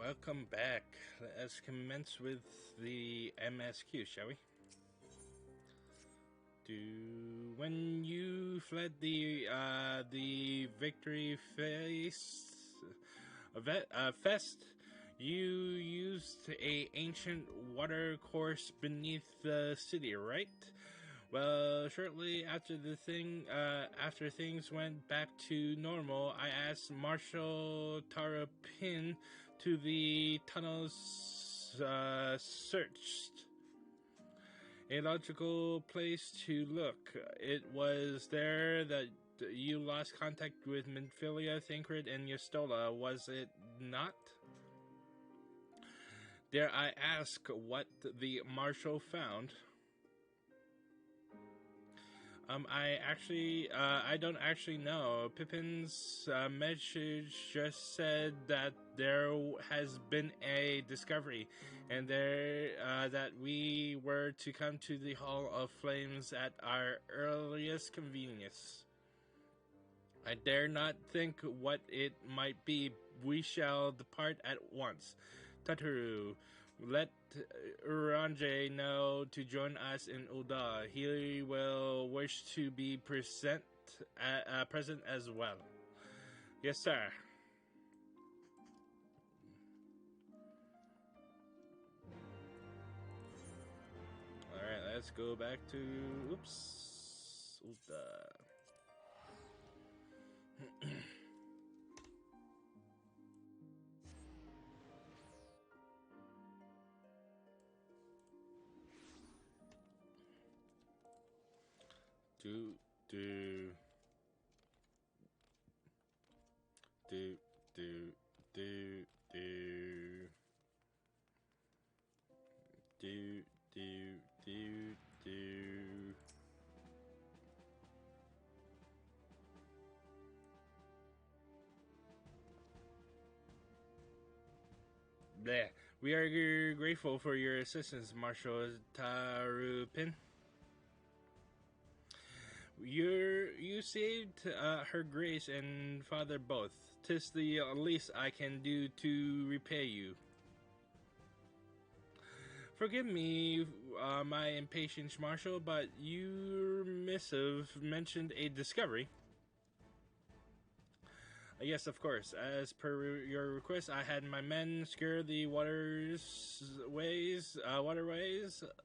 Welcome back. Let's commence with the MSQ, shall we? When you fled the victory fest, you used a ancient water course beneath the city, right? Well, shortly after after things went back to normal, I asked Marshal Tarapin to the tunnels searched. A logical place to look. It was there that you lost contact with Minfilia, Thancred, and Yastola, was it not? Dare I ask what the Marshal found? I don't actually know. Pippin's message just said that there has been a discovery, and that we were to come to the Hall of Flames at our earliest convenience. I dare not think what it might be. We shall depart at once. Tataru, let Urange know to join us in Ulda. He will wish to be present as well. Yes, sir. Alright, let's go back to... Ulda. Do do do do do do do do do do. Bleh. We are grateful for your assistance, Marshal Tarupin. You saved her grace and father both. 'Tis the least I can do to repay you. Forgive me my impatience, Marshal, but your missive mentioned a discovery. Yes, of course. As per your request, I had my men scour the waterways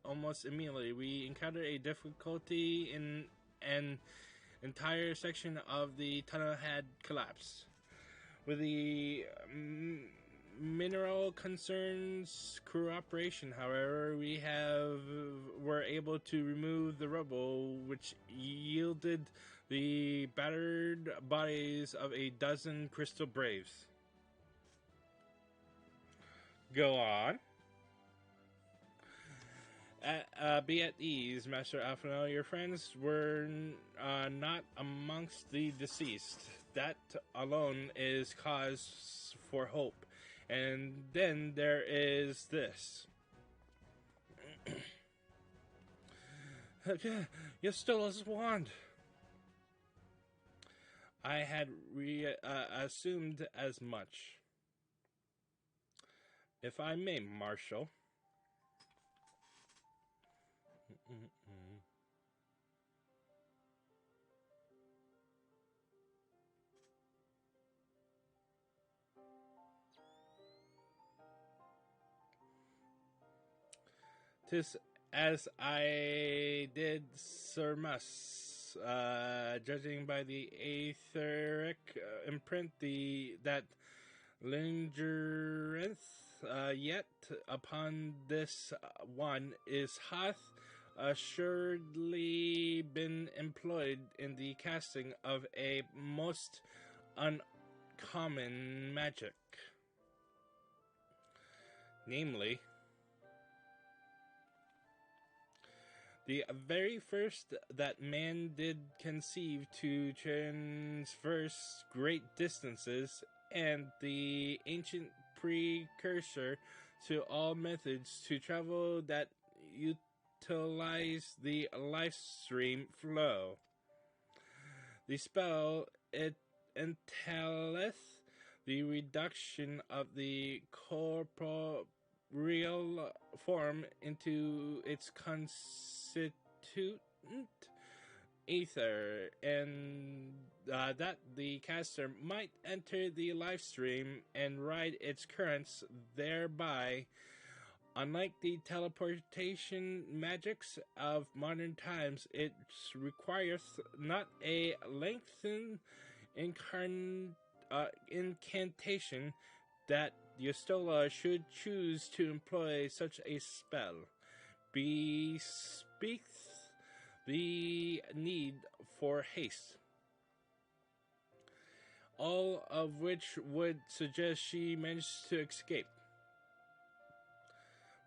almost immediately. We encountered a difficulty in an entire section of the tunnel had collapsed. With the mineral concerns cooperation, however, were able to remove the rubble, which yielded the battered bodies of a dozen crystal braves. Go on. Be at ease, Master Alphonel. Your friends were not amongst the deceased. That alone is cause for hope. And then there is this. Yastola's wand. I had assumed as much. If I may, Marshal. Tis as I did surmise, judging by the etheric imprint that lingereth yet upon this one hath assuredly been employed in the casting of a most uncommon magic, namely the very first that man did conceive to traverse great distances, and the ancient precursor to all methods to travel that utilize the life stream flow. The spell it entaileth the reduction of the corporeal form into its constituent ether, and that the caster might enter the live stream and ride its currents thereby. Unlike the teleportation magics of modern times, it requires not a lengthened incantation that Yustola should choose to employ such a spell. Bespeaks the need for haste, all of which would suggest she managed to escape.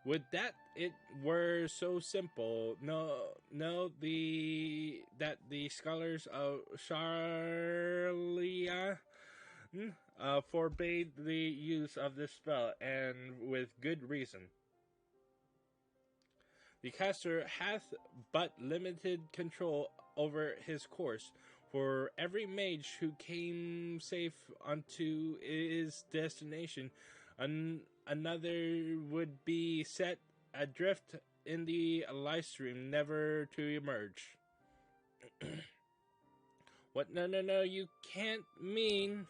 Would that it were so simple. No, that the scholars of Sharlia forbade the use of this spell, and with good reason. The caster hath but limited control over his course, for every mage who came safe unto his destination, another would be set adrift in the live stream, never to emerge. What? No, you can't mean.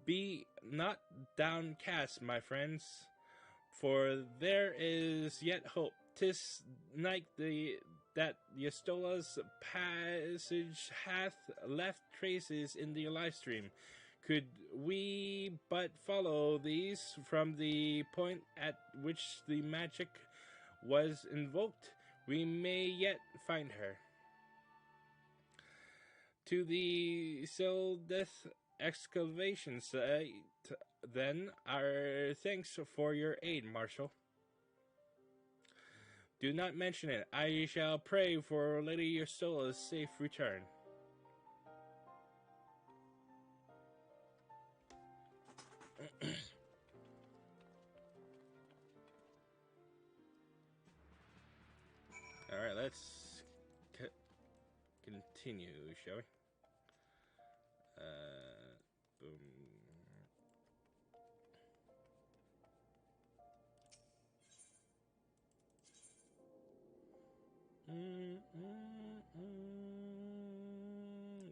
Be not downcast, my friends, for there is yet hope. 'Tis night that Yastola's passage hath left traces in the live stream. Could we but follow these from the point at which the magic was invoked, we may yet find her. To the Sildeth excavation site, then, our thanks for your aid, Marshal. Do not mention it. I shall pray for Lady Yastola's safe return. Alright, let's continue, shall we? Boom.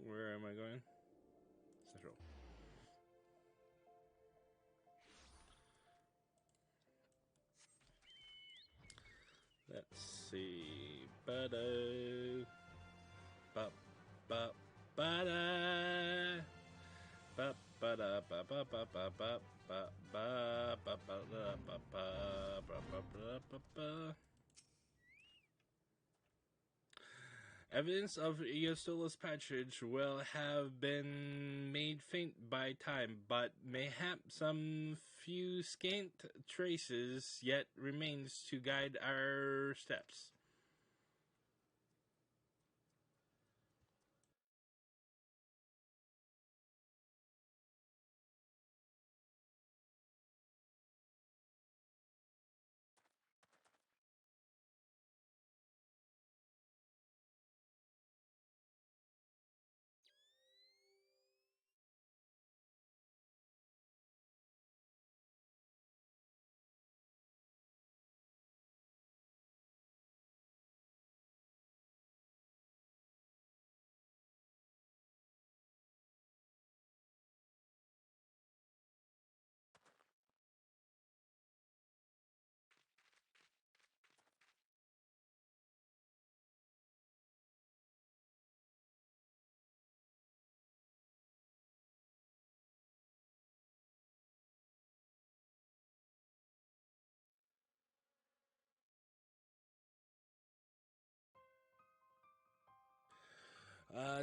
Where am I going? Central. Let's see. Ba-da. Ba-ba. Ba-da. Ba-ba-da. Ba-ba-ba-ba-ba. Ba-ba-ba-ba-ba-ba-ba-ba-ba-ba. Evidence of Yastola's passage will have been made faint by time, but mayhap some few scant traces yet remains to guide our steps.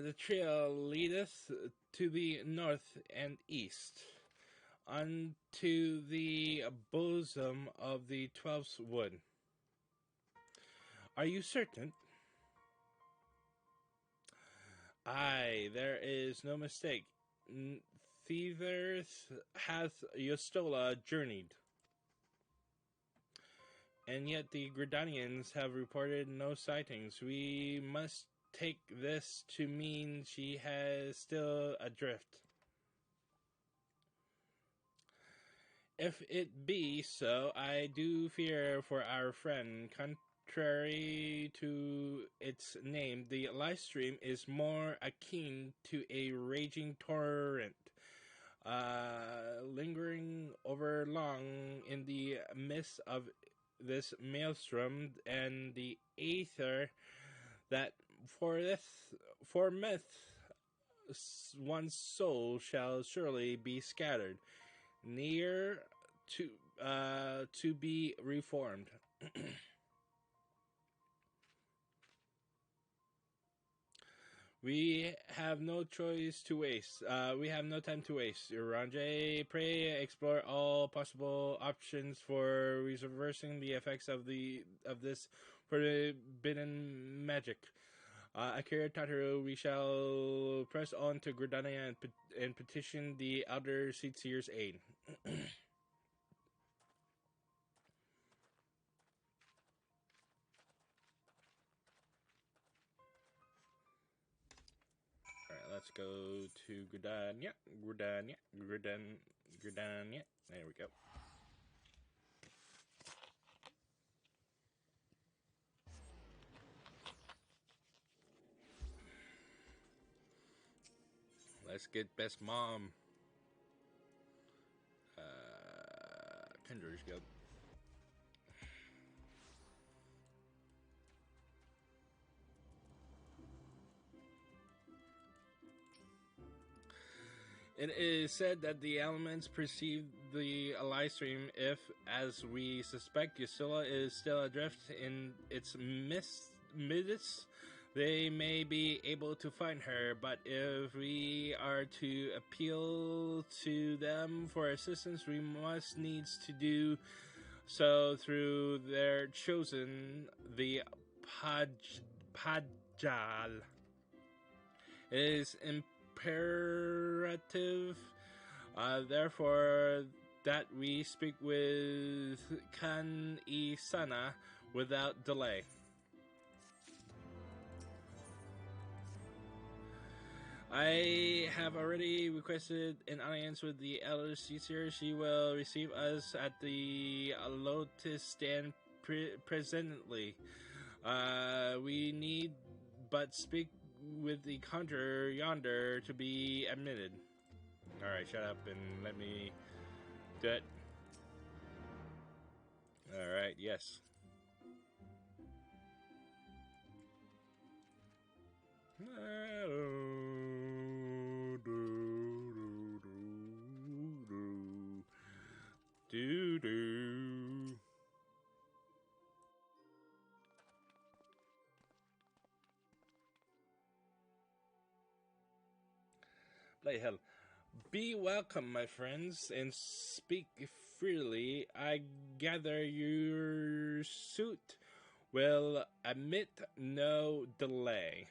The trail leadeth to the north and east, unto the bosom of the 12th wood. Are you certain? Aye, there is no mistake. Thither hath Yustola journeyed. And yet the Gridanians have reported no sightings. We must take this to mean she has still adrift. If it be so, I do fear for our friend. Contrary to its name, the live stream is more akin to a raging torrent, lingering over long in the midst of this maelstrom, and the aether that forth one's soul shall surely be scattered, near to be reformed. We have no choice to waste. We have no time to waste. Ranjay, pray explore all possible options for reversing the effects of this forbidden magic. Akira Tataru, we shall press on to Gridania and petition the Elder Seatseer's aid. Alright, let's go to Gridania. Gridania. There we go. Let's get best mom. Kendra's Guild. It is said that the elements perceive the live stream if, as we suspect, Yasula is still adrift in its midst. They may be able to find her, but if we are to appeal to them for assistance, we must needs to do so through their chosen, the Pajal. It is imperative, therefore, that we speak with Kan Isana without delay. I have already requested an audience with the Elder Seatseer. She will receive us at the Lotus Stand presently. We need but speak with the conjurer yonder to be admitted. Alright, shut up and let me do it. Alright, yes. Do. Bloody hell. Be welcome, my friends, and speak freely. I gather your suit will admit no delay.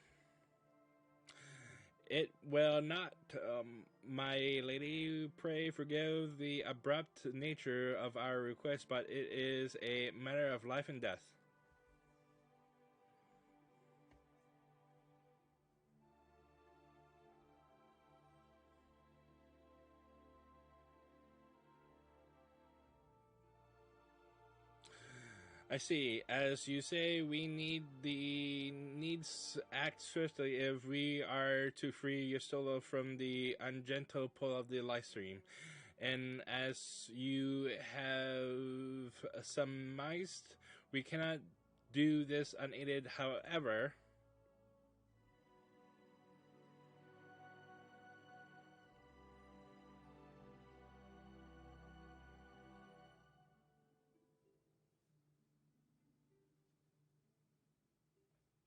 It will not, my lady. Pray forgive the abrupt nature of our request, but it is a matter of life and death. I see. As you say, we needs act swiftly if we are to free Yostolo from the ungentle pull of the live stream. And as you have surmised, we cannot do this unaided. However,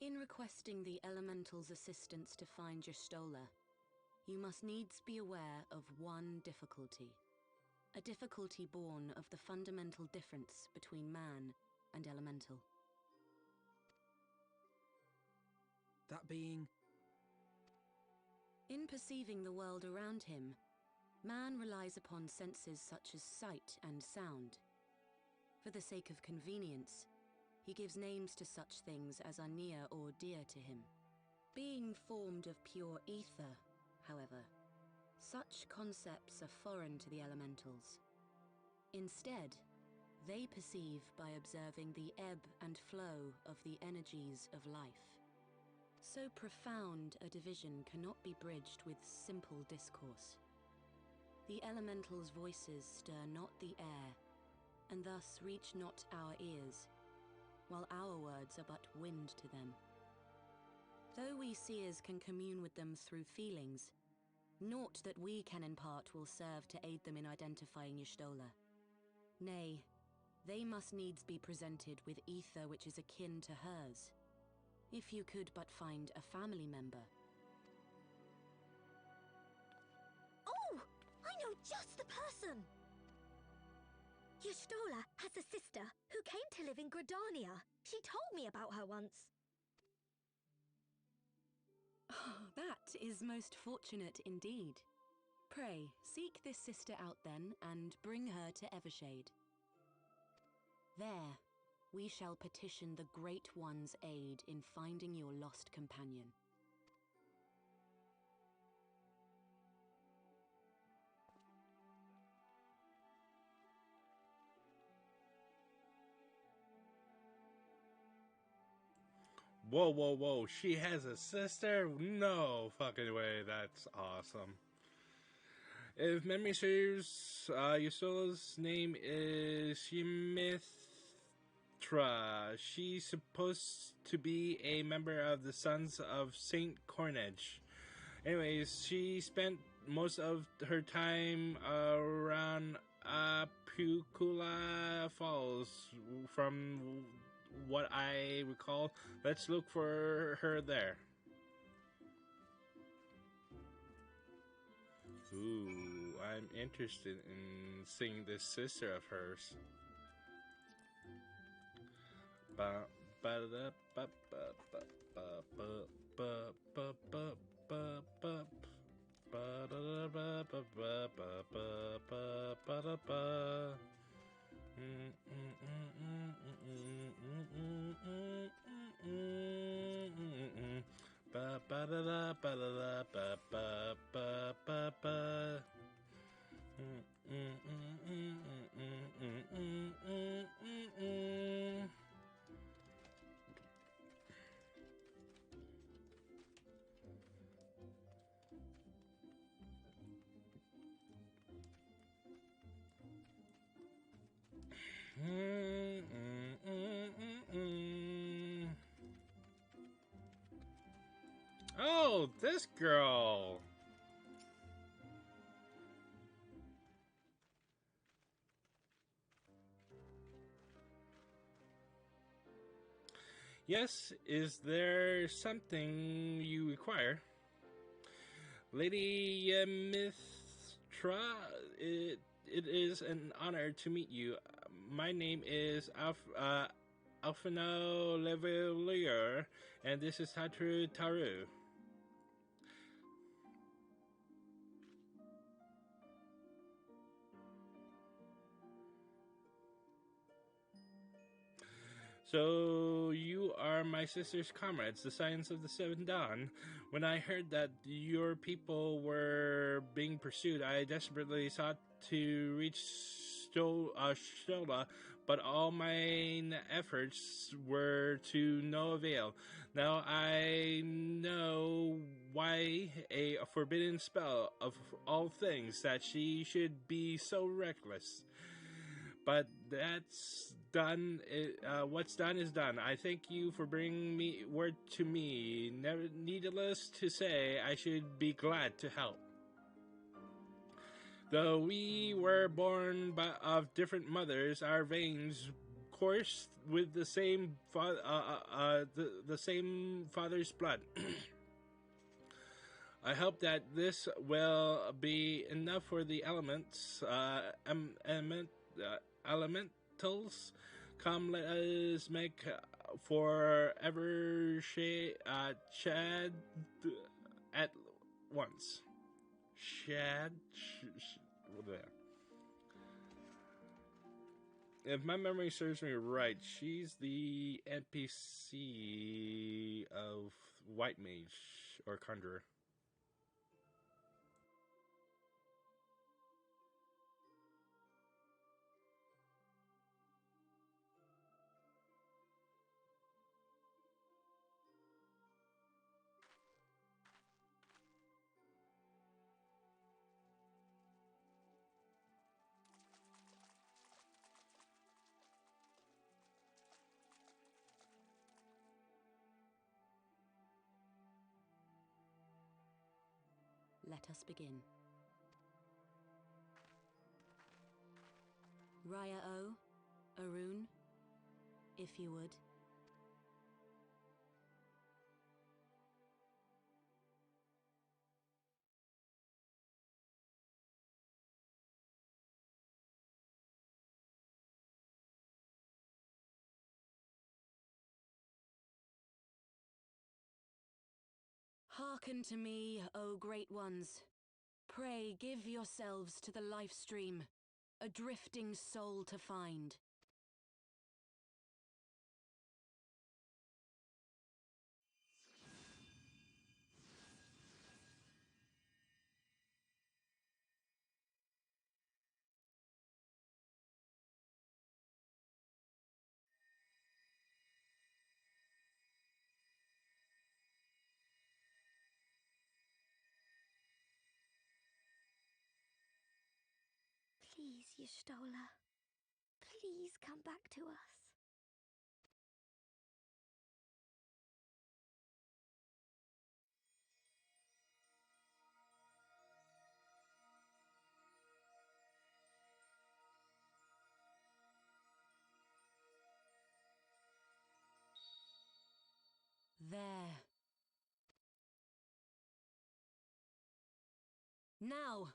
in requesting the Elemental's assistance to find Yestola, you must needs be aware of one difficulty. A difficulty born of the fundamental difference between man and Elemental. That being? In perceiving the world around him, man relies upon senses such as sight and sound. For the sake of convenience, he gives names to such things as are near or dear to him. Being formed of pure ether, however, such concepts are foreign to the Elementals. Instead, they perceive by observing the ebb and flow of the energies of life. So profound a division cannot be bridged with simple discourse. The elementals' voices stir not the air, and thus reach not our ears, while our words are but wind to them. Though we seers can commune with them through feelings, naught that we can impart will serve to aid them in identifying Y'shtola. Nay, they must needs be presented with ether which is akin to hers. If you could but find a family member. Oh! I know just the person! Y'shtola has a sister who came to live in Gridania. She told me about her once. Oh, that is most fortunate indeed. Pray, seek this sister out then, and bring her to Evershade. There, we shall petition the Great One's aid in finding your lost companion. Whoa, whoa, whoa. She has a sister? No fucking way. That's awesome. If memory serves, Yasola's name is Shimithra. She's supposed to be a member of the Sons of Saint Cornage. Anyways, she spent most of her time around Pucula Falls, from what I recall. Let's look for her there. Ooh, I'm interested in seeing this sister of hers. Ba ba da ba ba ba ba ba ba ba ba ba ba ba da ba ba ba ba ba ba da ba. Ba ba da da ba da da ba ba ba ba ba. Oh, this girl. Yes, is there something you require? Lady Mithra, it is an honor to meet you. My name is Alfino Levelier, and this is Hatru Taru. So you are my sister's comrades, the Scions of the Seven Dawn. When I heard that your people were being pursued, I desperately sought to reach Stola, but all my efforts were to no avail. Now I know why a forbidden spell of all things that she should be so reckless. But that's done. What's done is done. I thank you for bringing me word to me. Needless to say, I should be glad to help. Though we were born of different mothers, our veins coursed with the same the same father's blood. I hope that this will be enough for the elements. Elementals, come, let us make forever Chad at once. Shad? If my memory serves me right, she's the NPC of White Mage or Conjurer. let us begin. Raya-O, Arun, if you would. Hearken to me, O great ones. Pray give yourselves to the life stream, a drifting soul to find. Please, Y'shtola. Please come back to us. There. Now!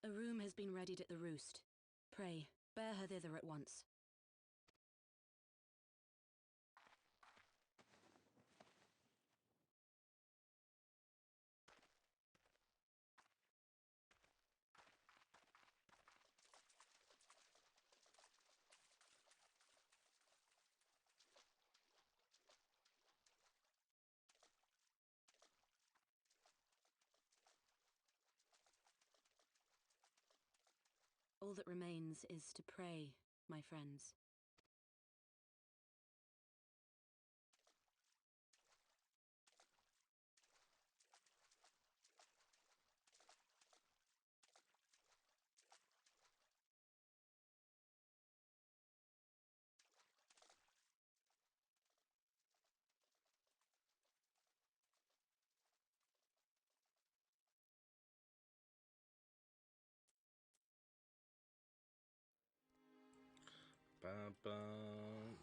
A room has been readied at the roost. Pray, bear her thither at once. All that remains is to pray, my friends. Bum, bum.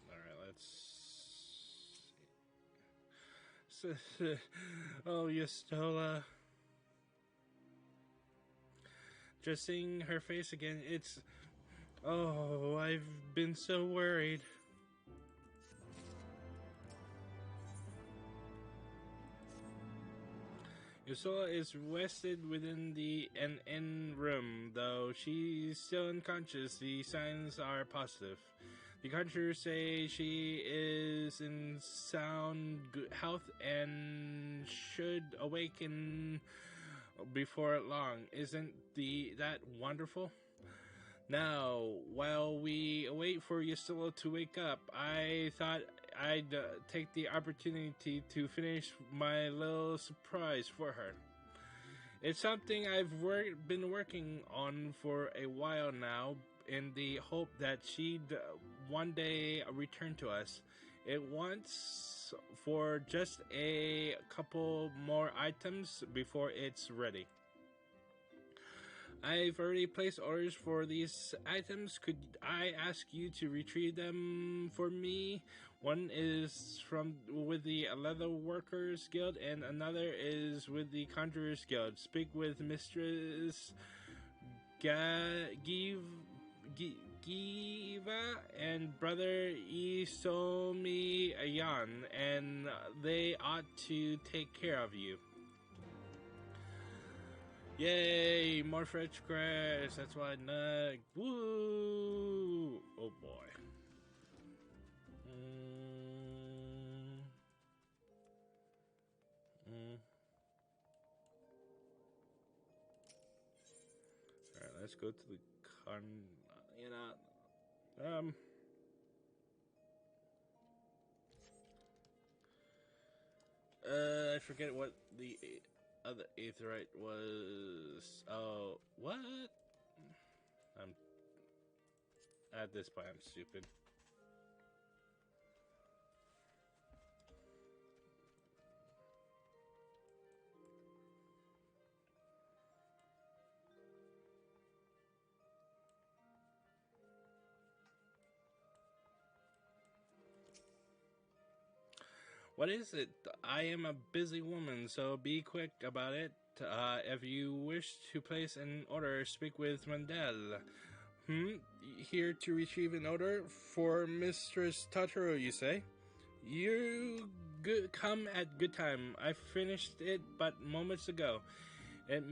Alright, let's see. Oh, Y'shtola. Just seeing her face again, it's... Oh, I've been so worried. Y'shtola is rested within an inn room, though she's still unconscious. The signs are positive. The conjurers say she is in sound good health and should awaken before long. Isn't that wonderful? Now, while we await for Y'shtola to wake up, I thought I'd take the opportunity to finish my little surprise for her. It's something I've been working on for a while now, in the hope that she'd one day return to us. It wants for just a couple more items before it's ready. I've already placed orders for these items. Could I ask you to retrieve them for me? One is from with the Leather Workers Guild, and another is with the Conjurers Guild. Speak with Mistress Giva and Brother Isomi Ayan, and they ought to take care of you. Yay, more French grass. That's why I nug. Woo! Oh boy. Alright, let's go to the con. I forget what the other aetheryte was. Oh, what? I'm at this point. I'm stupid. What is it? I am a busy woman, so be quick about it. If you wish to place an order, speak with Mandel. Here to retrieve an order for Mistress Totoro, you say? You come at good time. I finished it but moments ago. It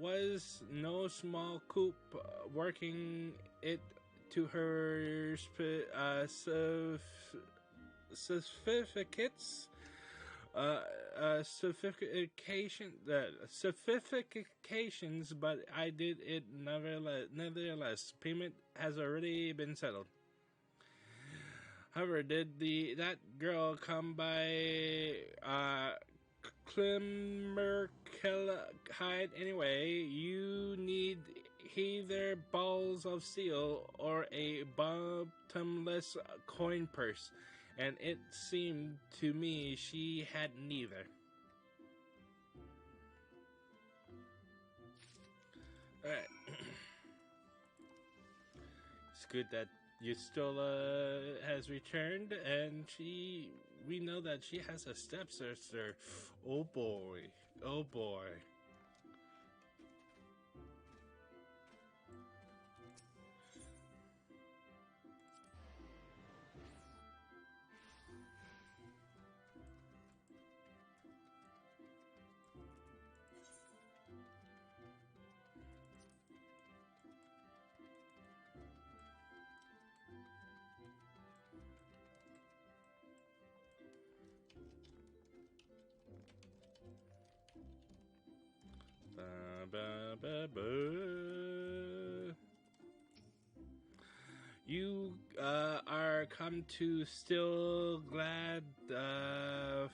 was no small coup, working it to her certificates, certifications, but I did it nevertheless. Payment has already been settled. However, did that girl come by Climmerhide anyway? You need either balls of steel or a bottomless coin purse, and it seemed to me she had neither. Alright. It's good that Yustola has returned, and we know that she has a stepsister. Oh boy. Oh boy. You are come to Still Glad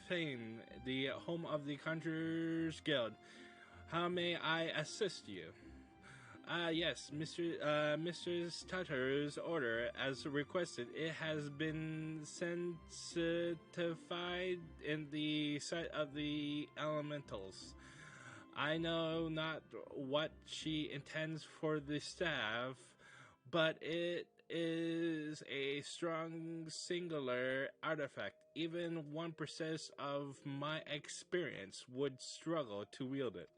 Fane, the home of the Conjurers Guild. How may I assist you? Yes, Mistress Tutter's order, as requested, it has been sanctified in the sight of the elementals. I know not what she intends for the staff, but it is a strong singular artifact. Even 1% of my experience would struggle to wield it.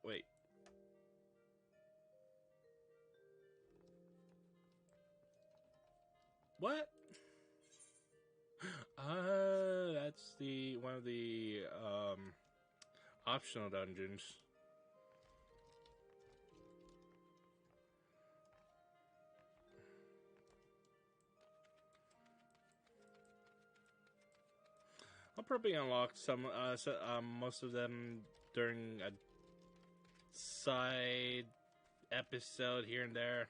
Wait. What? That's the one of the optional dungeons. I'll probably unlock most of them during a side episode here and there.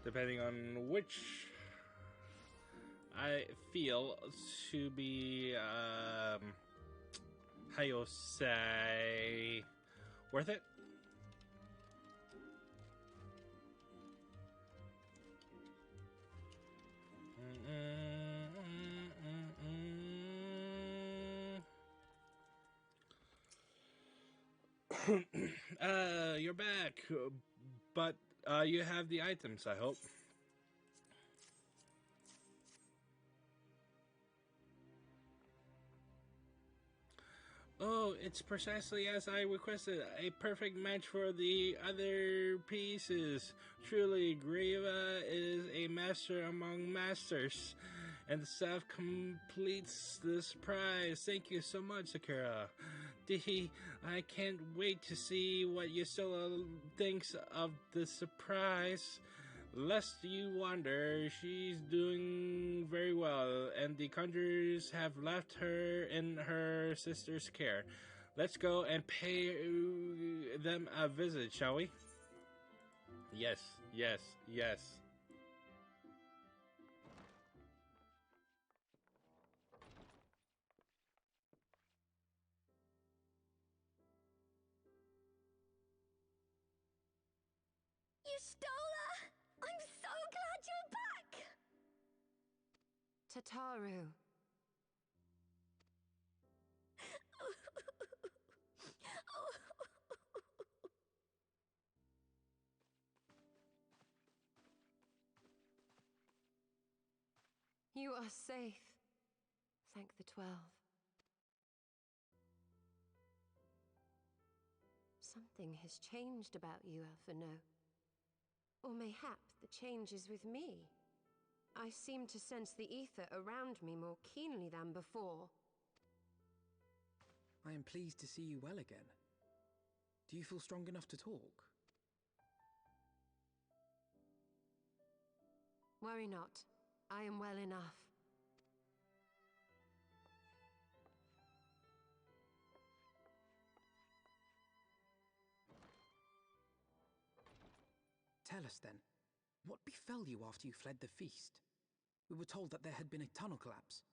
depending on which I feel to be, how you say, worth it. You're back, but you have the items, I hope. Oh, it's precisely as I requested. A perfect match for the other pieces. Truly, Grieva is a master among masters, and the staff completes this prize. Thank you so much, Sakura. I can't wait to see what Yasula thinks of the surprise. Lest you wonder, she's doing very well, and the conjurers have left her in her sister's care. Let's go and pay them a visit, shall we? Yes, yes, yes. You stole her! I'm so glad you're back! Tataru. You are safe. Thank the 12. Something has changed about you, Alphino. Or mayhap the change is with me. I seem to sense the ether around me more keenly than before. I am pleased to see you well again. Do you feel strong enough to talk? Worry not. I am well enough. Tell us then, what befell you after you fled the feast? We were told that there had been a tunnel collapse.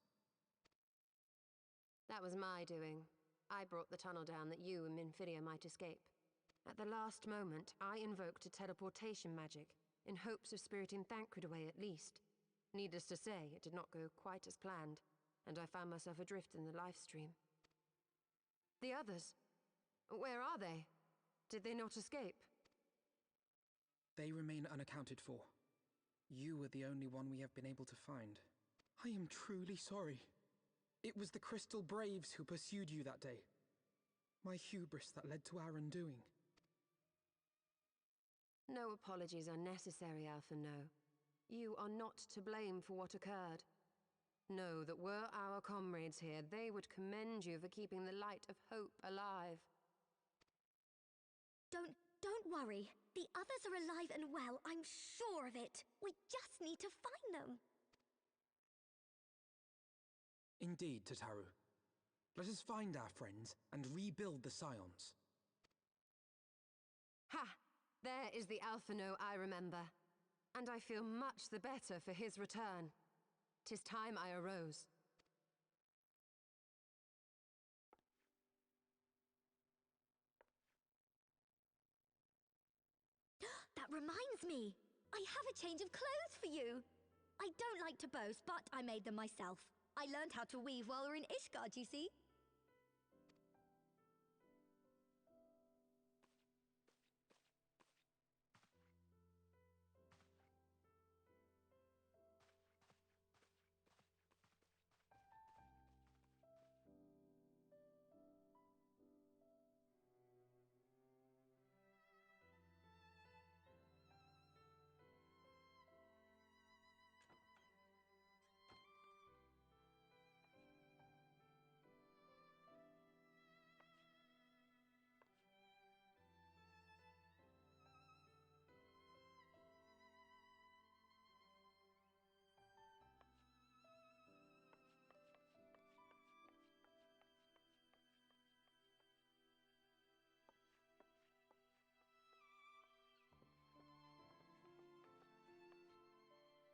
That was my doing. I brought the tunnel down that you and Minfidia might escape. At the last moment, I invoked a teleportation magic, in hopes of spiriting Thancred away at least. Needless to say, it did not go quite as planned, and I found myself adrift in the life stream. The others? Where are they? Did they not escape? They remain unaccounted for. You were the only one we have been able to find. I am truly sorry. It was the Crystal Braves who pursued you that day. My hubris that led to our undoing. No apologies are necessary, Alphino. You are not to blame for what occurred. Know that were our comrades here, they would commend you for keeping the light of hope alive. Don't worry. The others are alive and well, I'm sure of it. We just need to find them. Indeed, Tataru. Let us find our friends and rebuild the Scions. Ha! There is the Alphino I remember. And I feel much the better for his return. 'Tis time I arose. That reminds me. I have a change of clothes for you. I don't like to boast, but I made them myself. I learned how to weave while we're in Ishgard, you see.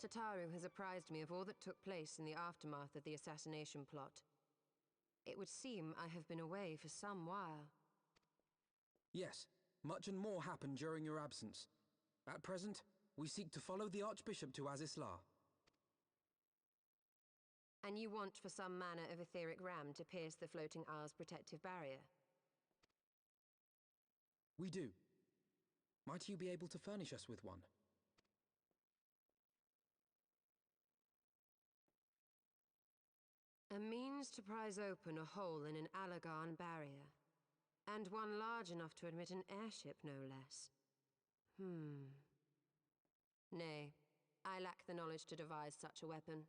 Tataru has apprised me of all that took place in the aftermath of the assassination plot. It would seem I have been away for some while. Yes, much and more happened during your absence. At present, we seek to follow the Archbishop to Azisla. And you want for some manner of etheric ram to pierce the floating isle's protective barrier? We do. Might you be able to furnish us with one? A means to prise open a hole in an Alagan barrier. And one large enough to admit an airship, no less. Nay, I lack the knowledge to devise such a weapon.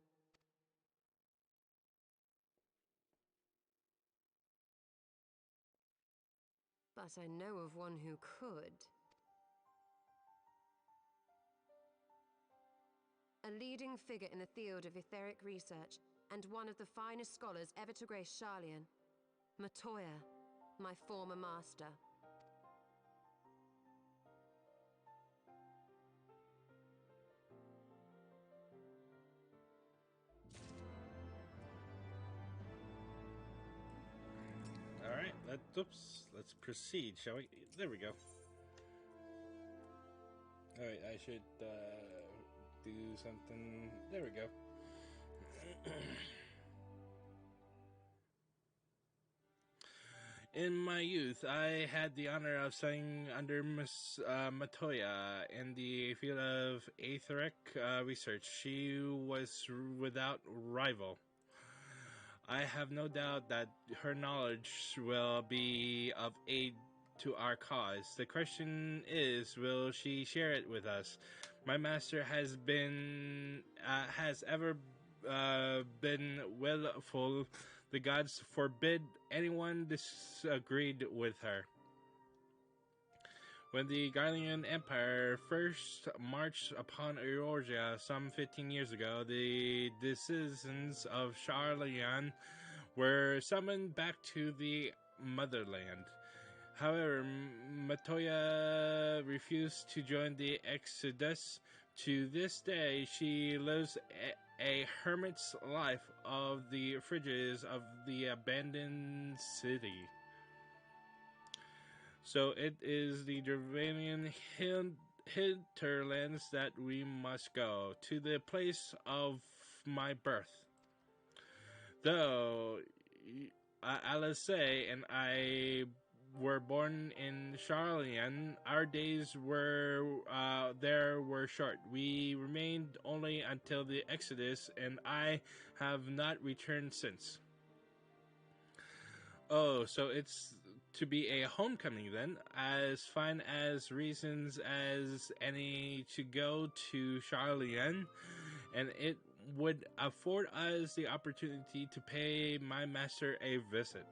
But I know of one who could. A leading figure in the field of etheric research, and one of the finest scholars ever to grace Sharlayan. Matoya, my former master. Alright, let's proceed, shall we? There we go. Alright, I should do something. There we go. In my youth, I had the honor of studying under Miss Matoya in the field of etheric research. She was without rival. I have no doubt that her knowledge will be of aid to our cause. The question is, will she share it with us? My master has ever been willful. The gods forbid anyone disagreed with her. When the Garlean Empire first marched upon Eorzea some 15 years ago, the citizens of Sharlayan were summoned back to the motherland. However, Matoya refused to join the exodus. To this day, she lives a hermit's life of the fringes of the abandoned city. So it is the Dravanian hinterlands that we must go, to the place of my birth. Though Alice and I were born in Sharlayan, our days were short. We remained only until the Exodus, and I have not returned since. Oh, so it's to be a homecoming then, as fine as reasons as any to go to Sharlayan, and it would afford us the opportunity to pay my master a visit.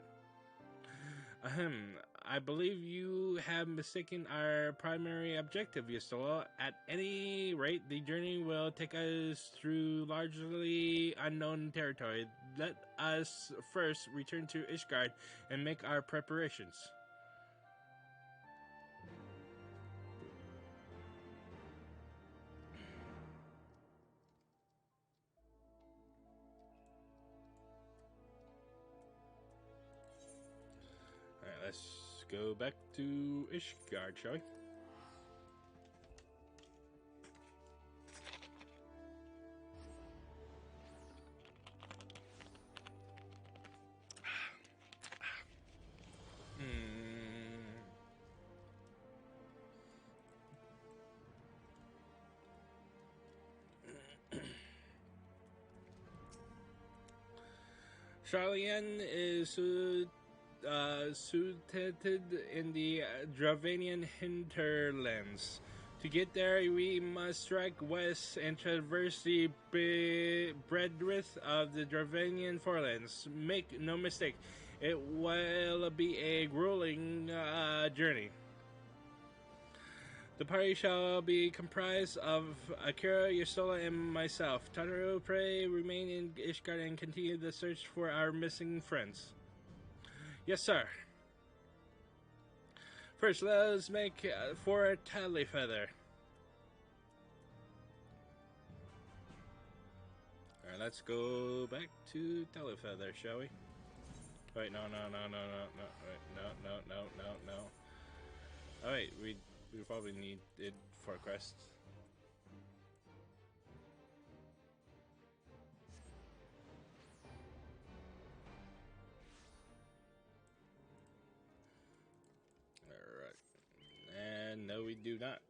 I believe you have mistaken our primary objective, Yustola. At any rate, the journey will take us through largely unknown territory. Let us first return to Ishgard and make our preparations. Alright, let's go back to Ishgard, shall we? Sharlayan is situated in the Dravanian hinterlands. To get there, we must strike west and traverse the breadth of the Dravanian forelands. Make no mistake, it will be a grueling journey. The party shall be comprised of Akira, Yustola, and myself. Tanaru, pray remain in Ishgard and continue the search for our missing friends. Yes, sir. First, let us make for Tally Feather. let's go back to Telefeather, shall we? Wait, no. Wait, no. Oh wait, we probably need it for quests. Alright. And no, we do not.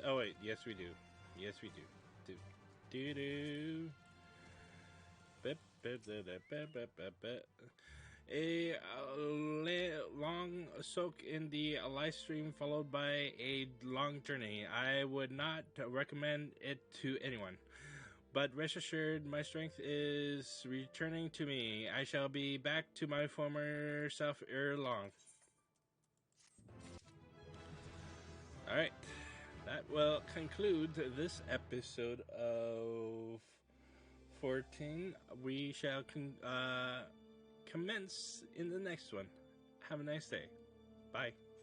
Oh wait, yes we do. Yes we do. Do. A long soak in the live stream followed by a long journey. I would not recommend it to anyone. But rest assured, my strength is returning to me. I shall be back to my former self ere long. Alright, that will conclude this episode of 14. We shall commence in the next one. Have a nice day. Bye.